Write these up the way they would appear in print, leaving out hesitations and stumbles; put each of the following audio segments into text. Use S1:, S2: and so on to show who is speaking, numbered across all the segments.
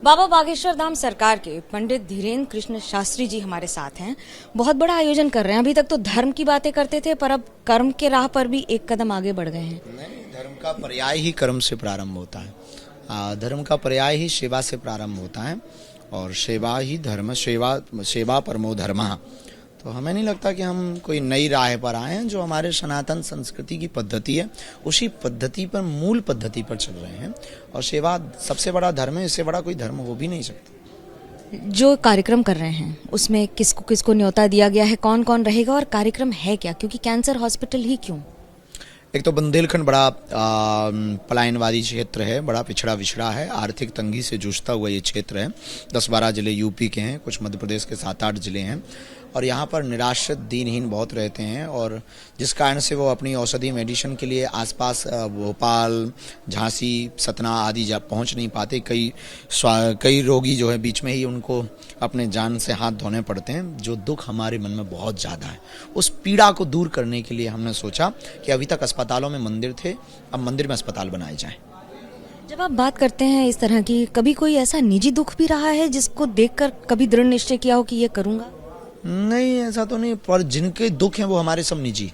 S1: बाबा बागेश्वर धाम सरकार के पंडित धीरेन्द्र कृष्ण शास्त्री जी हमारे साथ हैं। बहुत बड़ा आयोजन कर रहे हैं। अभी तक तो धर्म की बातें करते थे, पर अब कर्म के राह पर भी एक कदम आगे बढ़ गए हैं।
S2: नहीं, धर्म का पर्याय ही कर्म से प्रारंभ होता है। धर्म का पर्याय ही सेवा से प्रारंभ होता है और सेवा ही धर्म, सेवा परमो धर्मः। तो हमें नहीं लगता कि हम कोई नई राह पर आए हैं। जो हमारे सनातन संस्कृति की पद्धति है, उसी पद्धति पर, मूल पद्धति पर चल रहे हैं। और सेवा सबसे बड़ा धर्म है, इससे बड़ा कोई धर्म हो भी नहीं सकता।
S1: जो कार्यक्रम कर रहे हैं उसमें किसको किसको न्योता दिया गया है, कौन कौन रहेगा और कार्यक्रम है क्या? क्योंकि कैंसर हॉस्पिटल ही क्यों?
S2: एक तो बुंदेलखंड बड़ा पलायनवादी क्षेत्र है, बड़ा पिछड़ा विछड़ा है, आर्थिक तंगी से जूझता हुआ ये क्षेत्र है। 10-12 जिले यूपी के हैं, कुछ मध्य प्रदेश के 7-8 जिले हैं और यहाँ पर निराश्रित दीनहीन बहुत रहते हैं। और जिस कारण से वो अपनी औषधि मेडिसिन के लिए आसपास भोपाल, झांसी, सतना आदि पहुँच नहीं पाते। कई रोगी जो है बीच में ही उनको अपने जान से हाथ धोने पड़ते हैं। जो दुख हमारे मन में बहुत ज़्यादा है, उस पीड़ा को दूर करने के लिए हमने सोचा कि अभी तक अस्पतालों में मंदिर थे, अब मंदिर में अस्पताल बनाए जाएं।
S1: जब आप बात करते हैं इस तरह की, कभी कोई ऐसा निजी दुख भी रहा है जिसको देखकर कभी दृढ़ निश्चय किया हो कि ये करूँगा?
S2: नहीं, ऐसा तो नहीं, पर जिनके दुख हैं वो हमारे सब निजी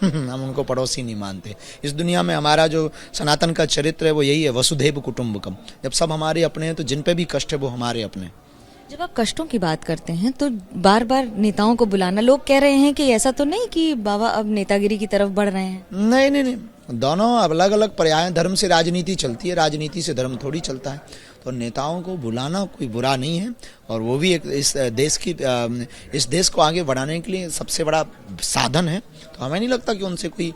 S2: हम उनको पड़ोसी नहीं मानते। इस दुनिया में हमारा जो सनातन का चरित्र है वो यही है, वसुधैव कुटुंबकम। जब सब हमारे अपने हैं तो जिन पे भी कष्ट है वो हमारे अपने।
S1: जब आप कष्टों की बात करते हैं तो बार बार नेताओं को बुलाना, लोग कह रहे हैं कि ऐसा तो नहीं कि बाबा अब नेतागिरी की तरफ बढ़ रहे हैं?
S2: नहीं नहीं नहीं, दोनों अलग अलग पर्याय। धर्म से राजनीति चलती है, राजनीति से धर्म थोड़ी चलता है। तो नेताओं को बुलाना कोई बुरा नहीं है और वो भी एक इस देश को आगे बढ़ाने के लिए सबसे बड़ा साधन है। तो हमें नहीं लगता कि उनसे कोई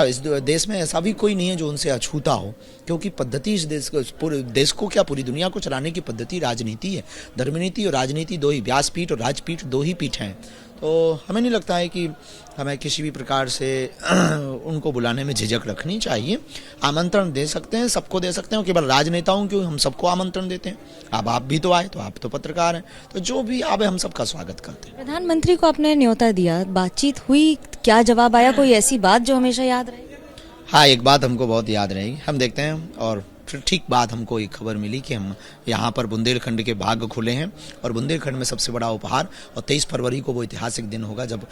S2: इस देश में ऐसा भी कोई नहीं है जो उनसे अछूता हो, क्योंकि पद्धति इस पूरे देश को क्या, पूरी दुनिया को चलाने की पद्धति राजनीति है। धर्मनीति और राजनीति दो ही, व्यासपीठ और राजपीठ दो ही पीठ हैं। तो हमें नहीं लगता है कि हमें किसी भी प्रकार से उनको बुलाने में झिझक रखनी चाहिए। आमंत्रण दे सकते हैं, सबको दे सकते हैं, केवल राजनेताओं क्यों, हम सबको आमंत्रण देते हैं। अब आप भी तो आए, तो आप तो पत्रकार हैं, तो जो भी आवे हम सबका स्वागत करते हैं।
S1: प्रधानमंत्री को आपने न्योता दिया, बातचीत हुई, क्या जवाब आया? कोई ऐसी बात जो हमेशा याद रहेगी?
S2: हाँ, एक बात हमको बहुत याद रहेगी, हम देखते हैं। और फिर ठीक बाद हमको एक खबर मिली कि हम यहाँ पर बुंदेलखंड के भाग्य खुले हैं और बुंदेलखंड में सबसे बड़ा उपहार, और 23 फरवरी को वो ऐतिहासिक दिन होगा जब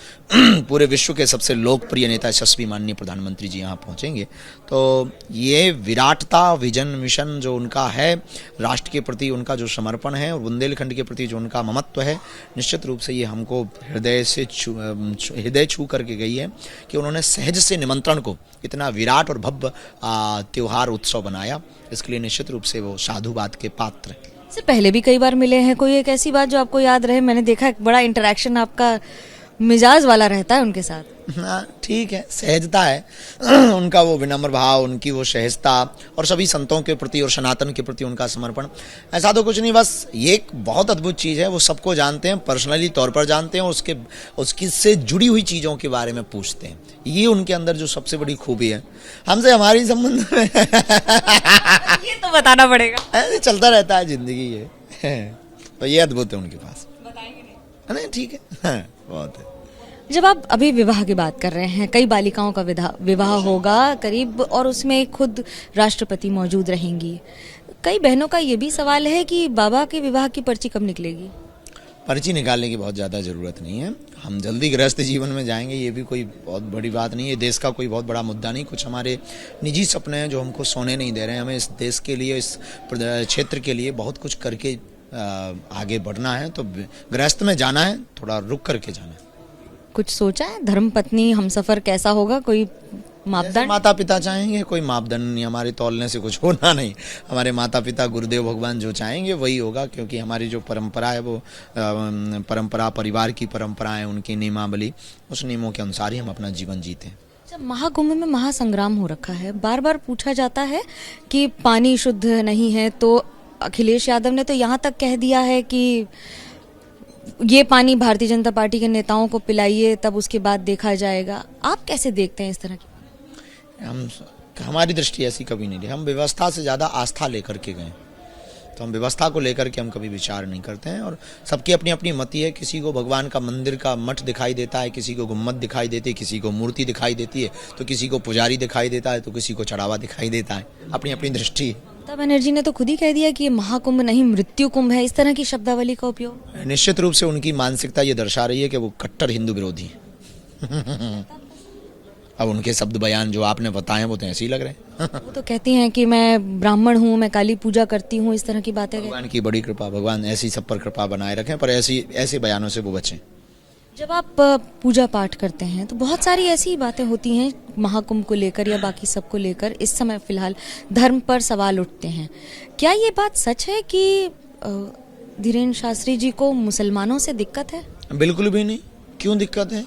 S2: पूरे विश्व के सबसे लोकप्रिय नेता यशस्वी माननीय प्रधानमंत्री जी यहाँ पहुँचेंगे। तो ये विराटता, विजन, मिशन जो उनका है, राष्ट्र के प्रति उनका जो समर्पण है और बुंदेलखंड के प्रति जो उनका ममत्व है, निश्चित रूप से ये हमको हृदय छू करके गई है कि उन्होंने सहज से निमंत्रण को इतना विराट और भव्य त्योहार उत्सव बनाया। इसके लिए निश्चित रूप से वो साधुवाद के पात्र हैं।
S1: इससे पहले भी कई बार मिले हैं, कोई एक ऐसी बात जो आपको याद रहे? मैंने देखा है बड़ा इंटरेक्शन आपका मिजाज वाला रहता है उनके साथ।
S2: हाँ, ठीक है, सहजता है उनका, वो विनम्र भाव, उनकी वो सहजता और सभी संतों के प्रति और सनातन के प्रति उनका समर्पण। ऐसा तो कुछ नहीं, बस ये एक बहुत अद्भुत चीज़ है। वो सबको जानते हैं, पर्सनली तौर पर जानते हैं, उसकी से जुड़ी हुई चीज़ों के बारे में पूछते हैं। ये उनके अंदर जो सबसे बड़ी खूबी है। हमसे हमारी संबंध में
S1: ये तो बताना पड़ेगा,
S2: ऐसे चलता रहता है जिंदगी ये तो ये अद्भुत है उनके पास।
S1: बताएंगे नहीं?
S2: नहीं, ठीक है, बहुत है।
S1: जब आप अभी विवाह की बात कर रहे हैं, कई बालिकाओं का विवाह होगा करीब, और उसमें खुद राष्ट्रपति मौजूद रहेंगी। कई बहनों का ये भी सवाल है कि बाबा के विवाह की पर्ची कब निकलेगी?
S2: पर्ची निकालने की बहुत ज़्यादा ज़रूरत नहीं है। हम जल्दी गृहस्थ जीवन में जाएंगे, ये भी कोई बहुत बड़ी बात नहीं है। देश का कोई बहुत बड़ा मुद्दा नहीं, कुछ हमारे निजी सपने हैं जो हमको सोने नहीं दे रहे हैं। हमें इस देश के लिए, इस क्षेत्र के लिए बहुत कुछ करके आगे बढ़ना है। तो गृहस्थ में जाना है, थोड़ा रुक करके जाना है।
S1: कुछ सोचा है? धर्मपत्नी हमसफर कैसा होगा? कोई मापदंड?
S2: माता पिता चाहेंगे, कोई मापदंड नहीं। हमारे तौलने से कुछ होना नहीं। हमारे माता पिता, गुरुदेव भगवान जो चाहेंगे वही होगा, क्योंकि हमारी जो परंपरा है वो परंपरा, परिवार की परंपरा है, उनकी नियमावली, उस नियमों के अनुसार ही हम अपना जीवन जीते हैं।
S1: जब महाकुंभ में महासंग्राम हो रखा है, बार बार पूछा जाता है कि पानी शुद्ध नहीं है, तो अखिलेश यादव ने तो यहाँ तक कह दिया है कि ये पानी भारतीय जनता पार्टी के नेताओं को पिलाइए, तब उसके बाद देखा जाएगा। आप कैसे देखते हैं इस तरह की?
S2: हमारी दृष्टि ऐसी कभी नहीं रही। हम व्यवस्था से ज़्यादा आस्था लेकर के गए, तो हम व्यवस्था को लेकर के हम कभी विचार नहीं करते हैं। और सबकी अपनी अपनी मति है। किसी को भगवान का मंदिर का मठ दिखाई देता है, किसी को गुम्मद दिखाई देती है, किसी को मूर्ति दिखाई देती है, तो किसी को पुजारी दिखाई देता है, तो किसी को चढ़ावा दिखाई देता है। अपनी अपनी दृष्टि है।
S1: ममता बनर्जी ने तो खुद ही कह दिया कि ये महाकुंभ नहीं मृत्यु कुंभ है, इस तरह की शब्दावली का उपयोग।
S2: निश्चित रूप से उनकी मानसिकता ये दर्शा रही है कि वो कट्टर हिंदू विरोधी हैं। अब उनके शब्द बयान जो आपने बताए वो तो ऐसे ही लग रहे हैं।
S1: वो तो कहती हैं कि मैं ब्राह्मण हूँ, मैं काली पूजा करती हूँ, इस तरह की बातें।
S2: भगवान की बड़ी कृपा, भगवान ऐसी सब पर कृपा बनाए रखें, पर ऐसे बयानों से वो बचें।
S1: जब आप पूजा पाठ करते हैं तो बहुत सारी ऐसी बातें होती हैं महाकुंभ को लेकर या बाकी सब को लेकर, इस समय फिलहाल धर्म पर सवाल उठते हैं। क्या ये बात सच है कि धीरेन्द्र शास्त्री जी को मुसलमानों से दिक्कत है?
S2: बिल्कुल भी नहीं। क्यों दिक्कत है?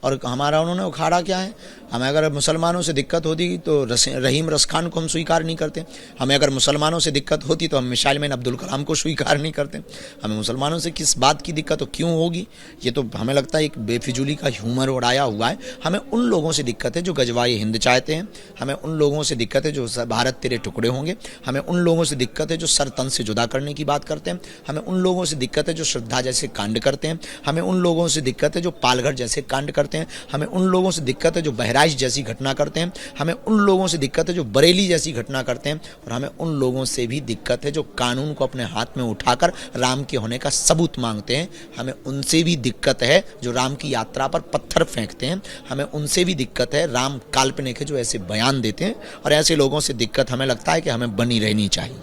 S2: और हमारा उन्होंने उखाड़ा क्या है? हमें अगर मुसलमानों से दिक्कत होती तो रहीम रसखान को हम स्वीकार नहीं करते। हमें अगर मुसलमानों से दिक्कत होती तो हम मिसाइल मैन अब्दुल कलाम को स्वीकार नहीं करते। हमें मुसलमानों से किस बात की दिक्कत हो, क्यों होगी? ये तो हमें लगता है एक बेफिजूली का ह्यूमर उड़ाया हुआ है। हमें उन लोगों से दिक्कत है जो गजवाए हिंद चाहते हैं। हमें उन लोगों से दिक्कत है जो भारत तेरे टुकड़े होंगे। हमें उन लोगों से दिक्कत है जो सर तन से जुदा करने की बात करते हैं। हमें उन लोगों से दिक्कत है जो श्रद्धा जैसे कांड करते हैं। हमें उन लोगों से दिक्कत है जो पालघर जैसे कांड करते हैं। हमें उन लोगों से दिक्कत है जो बहराइच जैसी घटना करते हैं। हमें उन लोगों से दिक्कत है जो बरेली जैसी घटना करते हैं। और हमें उन लोगों से भी दिक्कत है जो कानून को अपने हाथ में उठाकर राम के होने का सबूत मांगते हैं। हमें उनसे भी दिक्कत है जो राम की यात्रा पर पत्थर फेंकते हैं। हमें उनसे भी दिक्कत है राम काल्पनिक है जो ऐसे बयान देते हैं। और ऐसे लोगों से दिक्कत हमें लगता है कि हमें बनी रहनी चाहिए।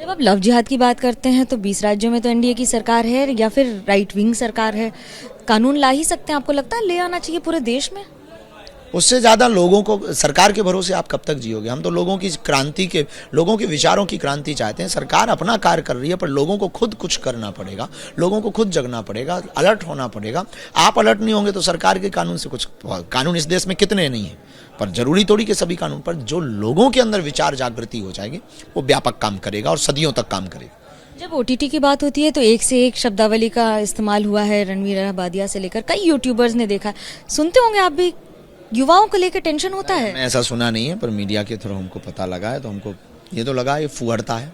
S1: जब आप लव जिहाद की बात करते हैं तो 20 राज्यों में तो एनडीए की सरकार है या फिर राइट विंग सरकार है, कानून ला ही सकते हैं? आपको लगता है ले आना चाहिए पूरे देश में?
S2: उससे ज़्यादा लोगों को, सरकार के भरोसे आप कब तक जियोगे? हम तो लोगों की क्रांति के, लोगों के विचारों की क्रांति चाहते हैं। सरकार अपना कार्य कर रही है पर लोगों को खुद कुछ करना पड़ेगा, लोगों को खुद जगना पड़ेगा, अलर्ट होना पड़ेगा। आप अलर्ट नहीं होंगे तो सरकार के कानून से कुछ, कानून इस देश में कितने नहीं है, पर जरूरी थोड़ी कि सभी कानून पर जो लोगों के अंदर विचार जागृति हो जाएगी वो व्यापक काम करेगा और सदियों तक काम करेगा।
S1: जब ओटीटी की बात होती है तो एक से एक शब्दावली का इस्तेमाल हुआ है, रणवीर अहबादिया से लेकर कई यूट्यूबर्स ने देखा। सुनते होंगे आप भी, युवाओं को लेकर टेंशन होता है?
S2: ऐसा सुना नहीं है पर मीडिया के थ्रू हमको पता लगा है, तो हमको ये तो लगा ये फुहड़ता है,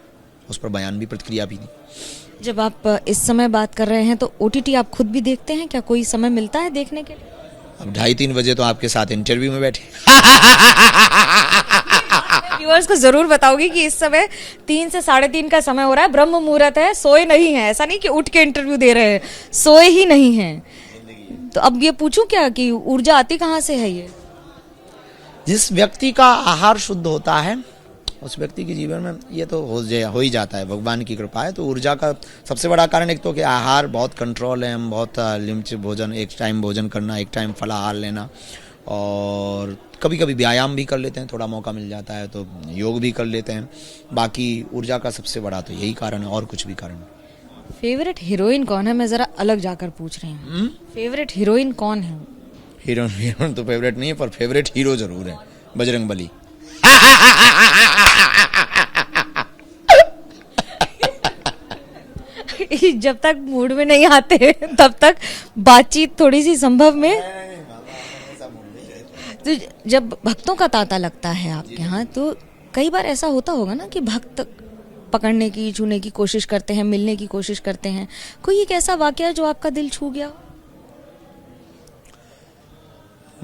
S2: उस पर बयान भी, प्रतिक्रिया भी नहीं।
S1: जब आप इस समय बात कर रहे हैं तो ओटीटी आप खुद भी देखते हैं क्या? कोई समय मिलता है देखने के लिए?
S2: अब 2:30-3 बजे तो आपके साथ इंटरव्यू में बैठे।
S1: व्यूअर्स को जरूर बताओगी कि इस समय 3 से 3:30 का समय हो रहा है, ब्रह्म मुहूर्त है, सोए नहीं है। ऐसा नहीं कि उठ के इंटरव्यू दे रहे हैं, सोए ही नहीं हैं। तो अब ये पूछूं क्या कि ऊर्जा आती कहाँ से है? ये
S2: जिस व्यक्ति का आहार शुद्ध होता है उस व्यक्ति के जीवन में ये तो हो ही जाता है, भगवान की कृपा है। तो ऊर्जा का सबसे बड़ा कारण एक तो कि आहार बहुत कंट्रोल है, हम बहुत लिमिटेड भोजन, एक टाइम भोजन करना, एक टाइम फलाहार लेना, और कभी कभी व्यायाम भी कर लेते हैं, थोड़ा मौका मिल जाता है तो योग भी कर लेते हैं। बाकी ऊर्जा का सबसे बड़ा तो यही कारण है, और कुछ भी कारण नहीं।
S1: फेवरेट हीरोइन कौन है? मैं जरा अलग जाकर पूछ रही हूँ। फेवरेट हीरोइन कौन है?
S2: हीरोइन तो फेवरेट नहीं है पर फेवरेट हीरो जरूर है, बजरंगबली।
S1: जब तक मूड में नहीं आते तब तक बातचीत थोड़ी सी संभव में। तो जब भक्तों का तांता लगता है आपके यहाँ तो कई बार ऐसा होता होगा ना कि भक्त पकड़ने की, छूने की कोशिश करते हैं, मिलने की कोशिश करते हैं। कोई एक ऐसा वाकया जो आपका दिल छू गया?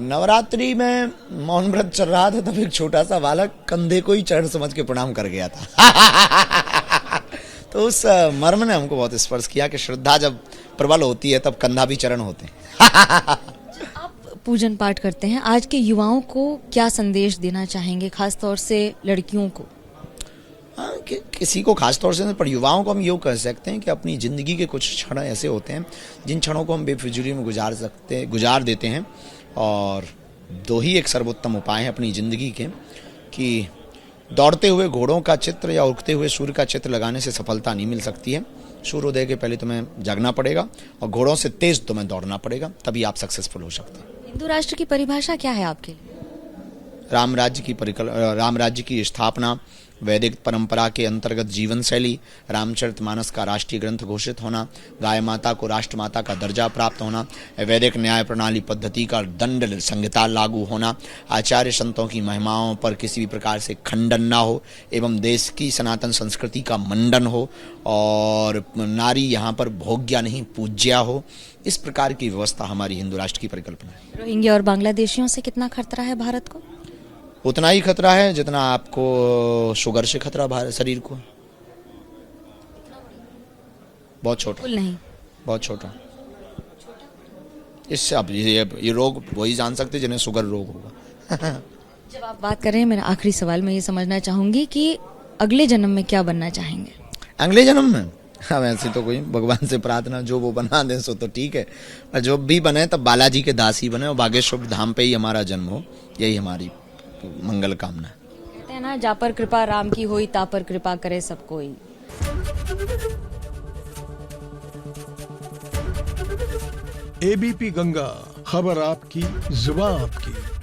S2: नवरात्रि में मौन व्रत चल रहा था, तब एक छोटा सा बालक कंधे को ही चरण समझ के प्रणाम कर गया था। तो उस मर्म ने हमको बहुत स्पर्श किया कि श्रद्धा जब प्रबल होती है तब कंधा भी चरण होते हैं।
S1: आप पूजन पाठ करते हैं, आज के युवाओं को क्या संदेश देना चाहेंगे, खासतौर से लड़कियों को?
S2: हाँ, किसी को खास तौर से नहीं, पर युवाओं को हम यूँ कह सकते हैं कि अपनी ज़िंदगी के कुछ क्षण ऐसे होते हैं जिन क्षणों को हम बेफिजूली में गुजार देते हैं। और दो ही एक सर्वोत्तम उपाय हैं अपनी ज़िंदगी के, कि दौड़ते हुए घोड़ों का चित्र या उगते हुए सूर्य का चित्र लगाने से सफलता नहीं मिल सकती है। सूर्योदय के पहले तुम्हें जागना पड़ेगा और घोड़ों से तेज तुम्हें दौड़ना पड़ेगा, तभी आप सक्सेसफुल हो सकते हैं।
S1: हिंदू राष्ट्र की परिभाषा क्या है आपके लिए?
S2: राम राज्य की स्थापना, वैदिक परंपरा के अंतर्गत जीवन शैली, रामचरितमानस का राष्ट्रीय ग्रंथ घोषित होना, गाय माता को राष्ट्रमाता का दर्जा प्राप्त होना, वैदिक न्याय प्रणाली पद्धति का दंड संहिता लागू होना, आचार्य संतों की महिमाओं पर किसी भी प्रकार से खंडन ना हो एवं देश की सनातन संस्कृति का मंडन हो, और नारी यहाँ पर भोग्या नहीं पूज्या हो। इस प्रकार की व्यवस्था हमारी हिंदू राष्ट्र की परिकल्पना है।
S1: रोहिंग्या और बांग्लादेशियों से कितना खतरा है भारत को?
S2: उतना ही खतरा है जितना आपको शुगर से खतरा शरीर को। बहुत छोटा,
S1: बिल्कुल नहीं।
S2: बहुत छोटा। इससे अब ये रोग वही जान सकते जिन्हें शुगर रोग होगा।
S1: जब आप बात कर रहे हैं, मेरा आखिरी सवाल मैं ये समझना चाहूंगी कि अगले जन्म में क्या बनना चाहेंगे?
S2: अगले जन्म में हाँ, वैसे तो कोई भगवान से प्रार्थना जो वो बना दें सो तो ठीक है, और जो भी बने तब बालाजी के दास ही बने और बागेश्वर धाम पे ही हमारा जन्म हो, यही हमारी मंगल कामना है।
S1: कहते हैं ना, जा पर कृपा राम की होई, ता पर कृपा करे सब कोई।
S3: एबीपी गंगा, खबर आपकी, जुबान आपकी।